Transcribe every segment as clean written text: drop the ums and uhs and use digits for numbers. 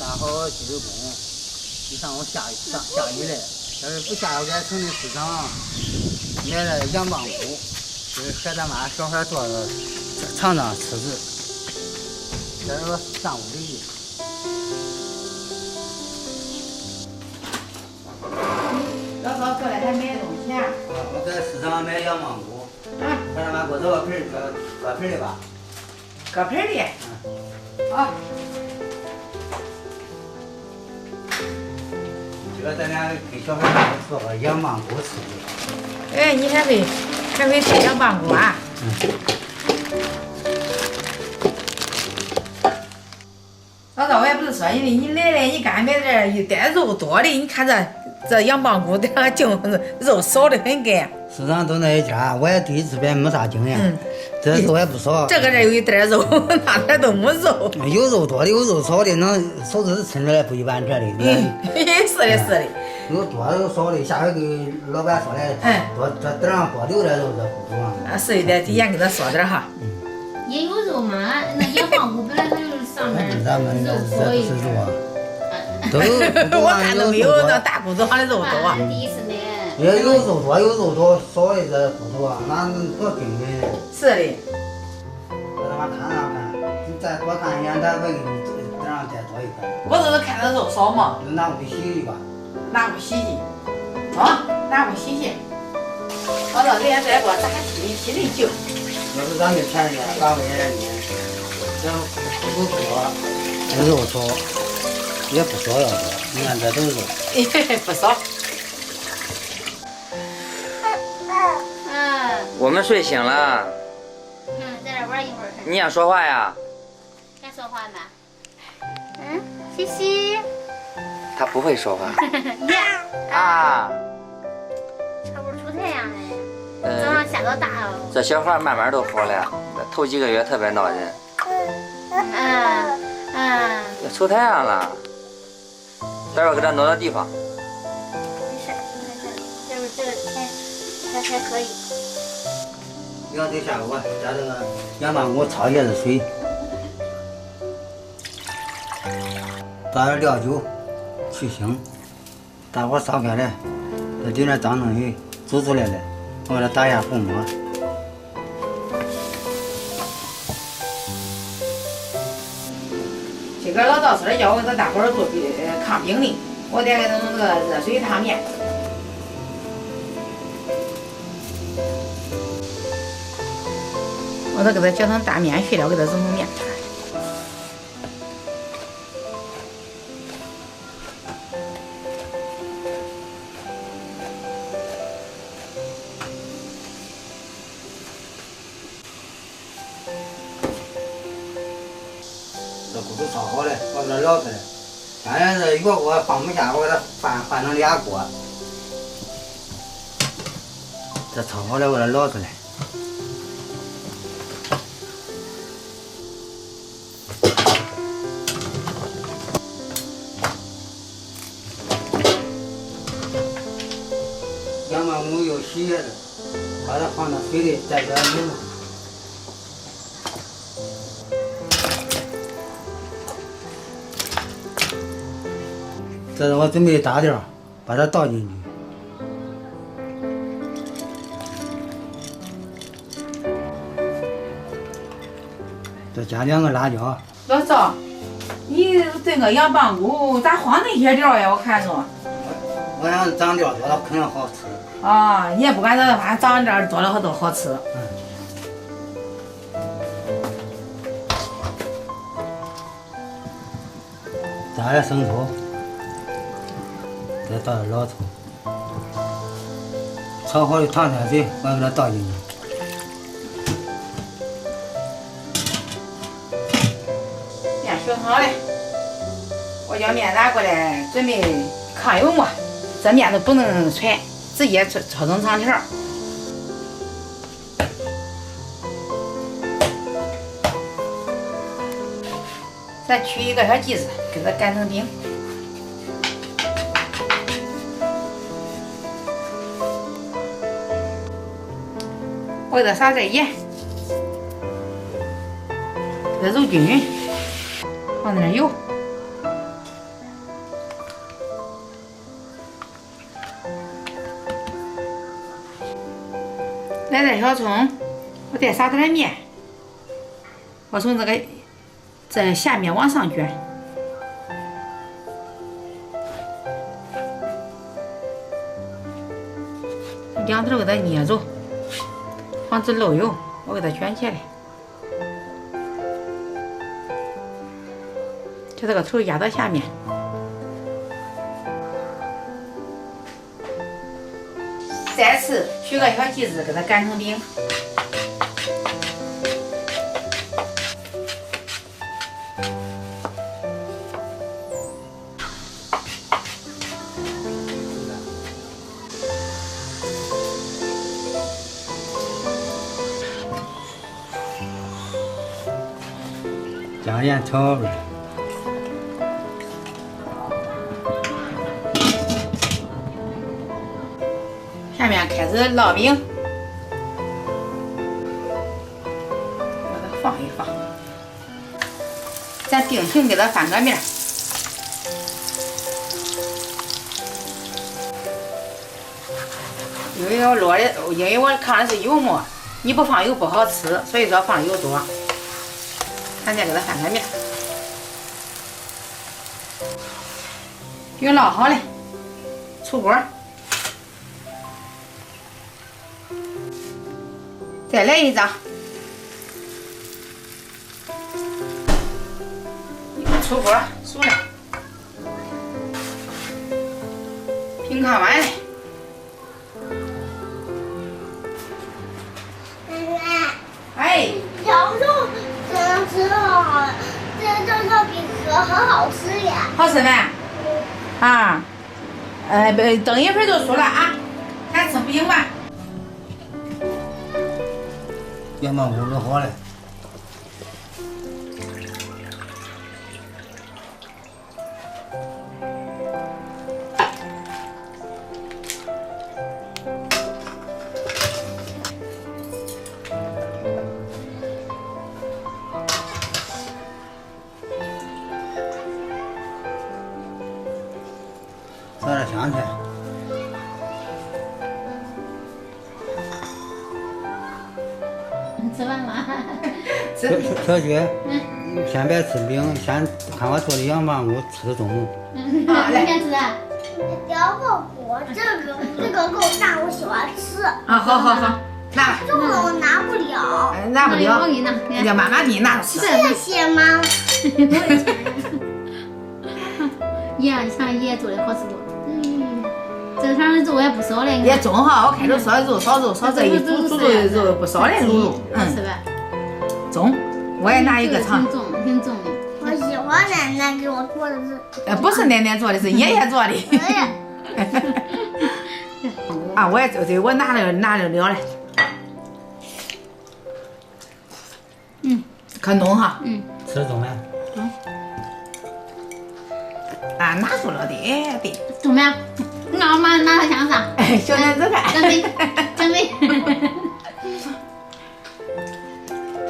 干好基础工，一上午下雨了，要是不下雨，在城里市场买了羊棒骨，就是和咱妈小孩做的尝尝吃吃。这是我上午的意思。老早过来还买东西啊？我在市场买羊棒骨，和他妈给我做个皮割皮的吧。割皮的。好。这个咱俩给小孩做个羊棒骨吃的。哎，你还会做羊棒骨啊？老早我也不是说，因为你来了，你刚买这一袋肉多的，你看这羊棒骨这净肉少的很该。市场都那一家，我也第一次买，没啥经验。这肉也不少。这有一袋肉，那点都没肉。有肉多的，有肉少的，能手指抻出来不一般，这里。是的，是的。有多的有少的，下回给老板说来，多这顶上多留点肉，这不足啊。是的，提前给他说点哈。也有肉嘛，那羊棒骨本来它就是上面肉多一点。都有。我看都没有那大骨头上的肉多啊。第一次买。也有肉多，有肉多，少的这不多啊，那多精品。是的。我他妈看，你再多看一眼，咱再给你顶上再多一块。我都是看到肉少嘛。拿过去洗洗吧。拿过洗洗。啊，拿过洗洗。我到人家再给我打洗的酒。要是咱们便宜，8块钱一斤，这不多，这肉少，也不少要多。你看这都是肉。不少。我们睡醒了。在这玩一会儿。你想说话呀？该说话呢。西西。他不会说话。啊。这不是出太阳嘞？早上下到大了。这小孩慢慢都好了，头几个月特别闹人。出太阳了，待会儿给他挪到地方。没事，这个天还可以。两腿下锅，加这个羊棒骨焯一下子水，倒点料酒去腥，大火烧开来，再丢点脏东西煮出来了，我给它打一下红末。今个老道士叫我给大伙儿做炕饼的，我得给他弄个热水烫面。我都给他搅成大面絮了，给他整成面团。这骨头炒好了，我给它捞出来。现在这一个锅放不下，我给它换成2锅。这炒好了，我给它捞出来。羊棒骨有洗的，把它放到水里，再给它拧。这是我准备的大料，把它倒进去。再加2个辣椒。老赵，你这个羊棒骨咋放那些料呀？我看着。我想长料多了肯定好吃。啊，你也不管咋，反正长料多了都好吃。加点生抽，再倒点老抽，炒好的糖菜水我给它倒进去。面选好了，我将面拿过来，准备炕油嘛。这面都不能揣，直接搓成长条。再取一个小剂子，给它擀成饼。我给它撒点盐，给它揉均匀，放点油，小葱，我再撒点面，我从这下面往上卷。两头给它捏住，防止漏油。我给它卷起来，就这个头压到下面。再次取个小剂子给它擀成饼。加盐调味。下面开始烙饼，把它放一放，咱定型给它翻个面。因为我落的，因为我看的是油馍，你不放油不好吃，所以说放油多。咱再给它翻个面，饼烙好了，出锅。再来一张，出锅熟了，饼看完了。哎，小时候这样吃好，这饼很好吃呀。好吃没？啊，等一会儿就熟了啊，先吃饼吧。要么捂着好了。撒点香菜。吃饭了。小雪，先别吃饼，先看我做的羊棒骨，吃的中午。你先吃。羊棒骨，这个够大，我喜欢吃。啊，好，拿。这个我拿不了。拿不了，我给你拿。你要慢慢给你拿着吃。谢谢妈。爷，像爷做的好吃不？这上的肉也不少嘞。也中哈，我看着烧肉、烧这一煮的肉不少嘞，卤肉。是吧？中，我也拿一个尝。挺重的。我喜欢奶奶给我做的是。不是奶奶做的，是爷爷做的。啊，我也对，我拿了了嘞。可浓哈。吃的中没？啊，拿住了的，哎，对。中没？那我拿它香啥？哎，小娘子看。真美。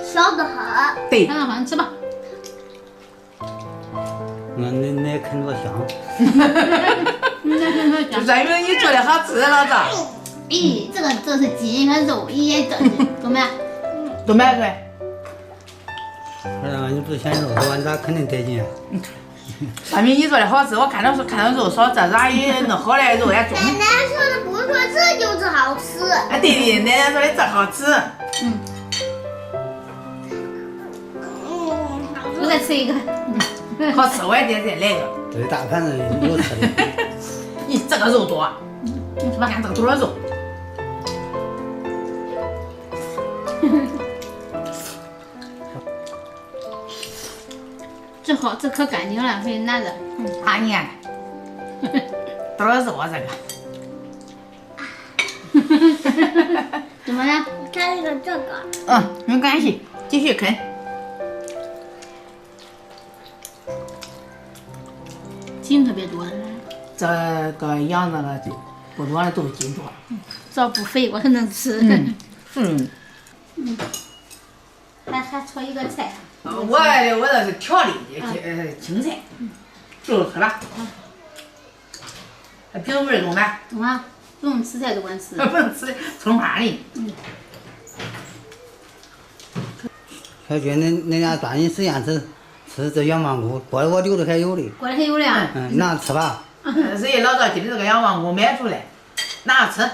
小得很。对。很好，你吃吧。那啃多香。就证明你做的好吃，老子。咦，这是鸡和肉，咦，这中没？中没对。你不是嫌肉多，你咋肯定得劲啊？说明你做的好吃，我看到肉少，这咋也弄好了，肉也中。奶奶说的不错，这就是好吃。哎，对，奶奶说的这好吃。我再吃一个。好吃，我也得再来一个。这大盘子有吃的。咦，这个肉多，是吧？看这个多少肉。这好，这可干净了，可以拿着。啊，你看，多少肉啊这个？怎么了？看这个。没关系，继续啃。筋特别多。这个羊那个不多的都筋多。只要不肥，我才能吃。还炒一个菜。我这是调理的青菜，就是喝了。饼味儿重没？中啊，不用吃菜都管吃。不能吃葱花的。小军，恁俩抓紧时间吃这羊棒骨，锅里我留着还有的。锅里还有嘞。那吃吧。所以老早今天这个羊棒骨买出来，拿吃。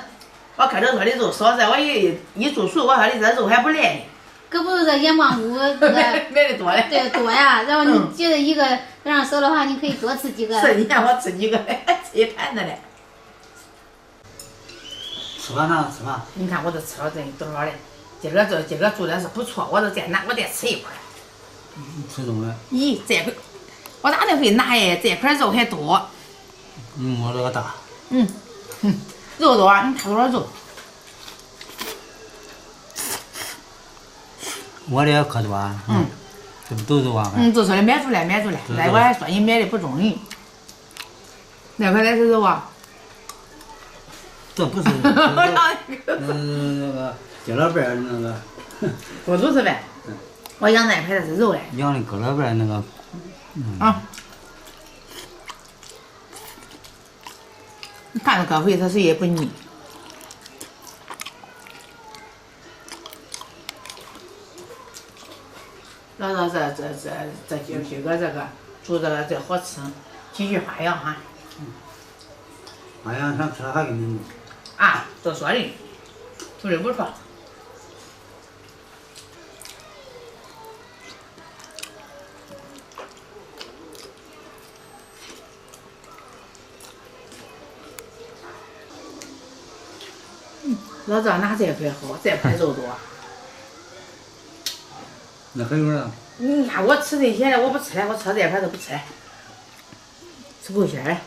我看着说的肉少噻，我一煮熟，我说的这肉还不赖呢。可不是这羊棒骨这个买的多嘞。对，多呀。然后你觉得一个这样少的话，你可以多吃几个。是，你看我吃几个，吃一盘子嘞。吃吧，那吃吧。你看我这吃了这多少嘞？今个做的是不错，我再吃一块。吃中了。咦，这块我咋的会拿耶？这块肉还多。我这个大。肉多，你看多少肉？我的可多啊。这不都肉啊？就说的买出来。那我还说你买的不中意。那块才是肉啊。这不是。那个街老边那个。不都是呗？我养那块的是肉嘞。养的搁老边那个。你看着可肥，它谁也不腻。老早这今个这个煮这个好吃，继续发扬哈。发扬想吃还给你弄。啊，都说的，做的不错。老早拿这块好，这块肉多。那还有呢？你看我吃这些了，我不吃了，我吃这块都不吃了，吃不下来。